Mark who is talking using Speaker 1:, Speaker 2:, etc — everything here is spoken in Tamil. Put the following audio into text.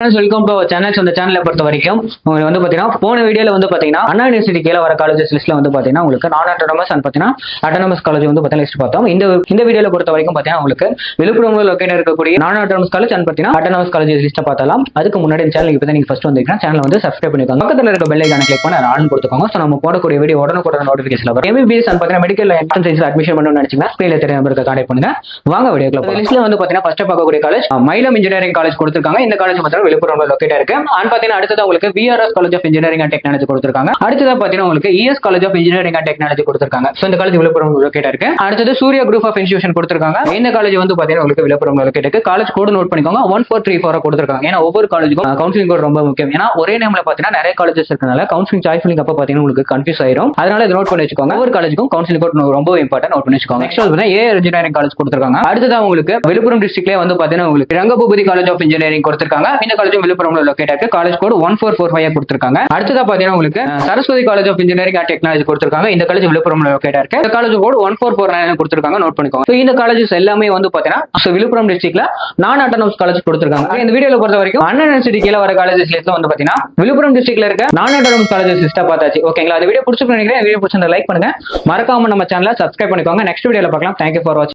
Speaker 1: Welcome to channels. அந்த சேனலை பொறுத்த வரைக்கும் உங்களுக்கு வந்து பாத்தீங்கன்னா போன வீடியோல வந்து பாத்தீங்கன்னா அண்ணா யூனிவர்சிட்டி கீழே வர காலேஜஸ் லிஸ்ட்ல வந்து பாத்தீங்கன்னா உங்களுக்கு நான் அட்டானமஸ் அண்ட் பாத்தீங்கன்னா அட்டானமஸ் காலேஜ் வந்து பாத்தீங்கன்னா லிஸ்ட் பார்த்தோம். இந்த வீடியோல பொறுத்த வரைக்கும் பாத்தீங்கன்னா உங்களுக்கு விழுப்புரம் லொகேட் இருக்கக்கூடிய நான் அட்டானமஸ் காலேஜ் அண்ட் பாத்தீங்கன்னா அட்டானமஸ் காலேஜ் லிஸ்ட் பார்த்தலாம். அதுக்கு முன்னாடி இந்த சேனல் இப்போ நீங்க ஃபர்ஸ்ட் வந்தீங்கன்னா சேனல் வந்து சப்ஸ்கிரைப் பண்ணிக்கோங்க. பக்கத்துல இருக்க பெல் ஐகானை கிளிக் பண்ணி ஆன் கொடுத்துக்கோங்க. சோ நம்ம போடக்கூடிய வீடியோ உடனுக்குடன் நோட்டிஃபிகேஷன் வரும். எம்பிபிஎஸ் அண்ட் பாத்தீங்கன்னா மெடிக்கல் என்ட்ரன்ஸ் அட்மிஷன் பண்ணணும்னு நினைச்சீங்கன்னா ஸ்கிரீன்ல தெரிய நம்பருக்கு கான்டாக்ட் பண்ணுங்க. வாங்க வீடியோக்குள்ள. லிஸ்ட்ல வந்து பாத்தீங்கன்னா ஃபர்ஸ்ட் பார்க்கக்கூடிய காலேஜ் மயிலம் இன்ஜினியரிங் காலேஜ் கொடுத்திருக்காங்க. இந்த காலேஜ் பாத்தீங்கன்னா விழுப்புரம் லொகேட் இருக்கு. அண்ட் பாத்தீங்கன்னா அடுத்தது உங்களுக்கு VRS college of engineering and technology கொடுத்திருக்காங்க. அடுத்தது பாத்தீங்கன்னா உங்களுக்கு ES college of engineering and technology கொடுத்திருக்காங்க. சோ இந்த காலேஜ் விழுப்புரம் லொகேட் இருக்கு. அடுத்தது சூர்யா குரூப் ஆஃப் இன்ஸ்டிடியூஷன் கொடுத்திருக்காங்க. இந்த காலேஜ் வந்து பாத்தீங்கன்னா உங்களுக்கு விழுப்புரம் லொகேட் இருக்கு. காலேஜ் கோட் நோட் பண்ணிக்கோங்க. 1434 கொடுத்திருக்காங்க. ஏன்னா ஒவ்வொரு காலேஜுக்கும் கவுன்சிலிங் கோட் ரொம்ப முக்கியம். ஏன்னா ஒரே நேம்ல பாத்தீங்கன்னா நிறைய காலேஜஸ் இருக்கனால கவுன்சிலிங் சாய்ஸ் ஃபில்லிங் அப்ப பாத்தீங்கன்னா உங்களுக்கு கன்ஃபியூஸ் ஆயிரும். அதனால இதை நோட் பண்ணி வச்சுக்கோங்க. ஒவ்வொரு காலேஜுக்கும் கவுன்சிலிங் கோட் ரொம்ப இம்பார்ட்டன்ட், நோட் பண்ணி வச்சுக்கோங்க. நெக்ஸ்ட் வந்து ஏஆர் இன்ஜினியரிங் காலேஜ் கொடுத்திருக்காங்க. அடுத்தது உங்களுக்கு விழுப்புரம் டிஸ்ட்ரிக்ட்லயே வந்து பாத்தீங்கன்னா உங்களுக்கு ரங்கபூபதி காலேஜ் ஆஃப் இன்ஜினியரிங் கொடுத்திருக்காங்க. இந்த காலேஜ் விழுப்புரம்ல லொகேட் இருக்கு. காலேஜ் கோட் 1445 கொடுத்திருக்காங்க. அடுத்ததா பாத்தீங்கன்னா உங்களுக்கு Saraswathi college of engineering and technology கொடுத்திருக்காங்க. இந்த காலேஜ் விழுப்புரம்ல லொகேட் இருக்கு. இந்த காலேஜ் கோட் 1449 கொடுத்திருக்காங்க, நோட் பண்ணிக்கோங்க. சோ இந்த காலேஜஸ் எல்லாமே வந்து பாத்தீங்கன்னா விழுப்புரம் டிஸ்ட்ரிக்ட்ல நான் அட்டானமஸ் காலேஜ் கொடுத்திருக்காங்க. இந்த வீடியோல பொறுத்த வரைக்கும் அண்ணா யூனிவர்சிட்டி கீழ வர காலேஜஸ் லிஸ்ட்ல வந்து பாத்தீங்கன்னா விழுப்புரம் டிஸ்ட்ரிக்ட்ல இருக்க நான் அட்டானமஸ் காலேஜஸ் லிஸ்ட்டா பார்த்தாச்சு. ஓகேங்களா? இந்த வீடியோ பிடிச்சிருக்குன்னு நினைக்கிறேன். வீடியோ பிடிச்சிருந்தா லைக் பண்ணுங்க. மறக்காம நம்ம சேனலை சப்ஸ்கிரைப் பண்ணிக்கோங்க. நெக்ஸ்ட் வீடியோல பார்க்கலாம். தேங்க்யூ ஃபார் வாட்சிங்.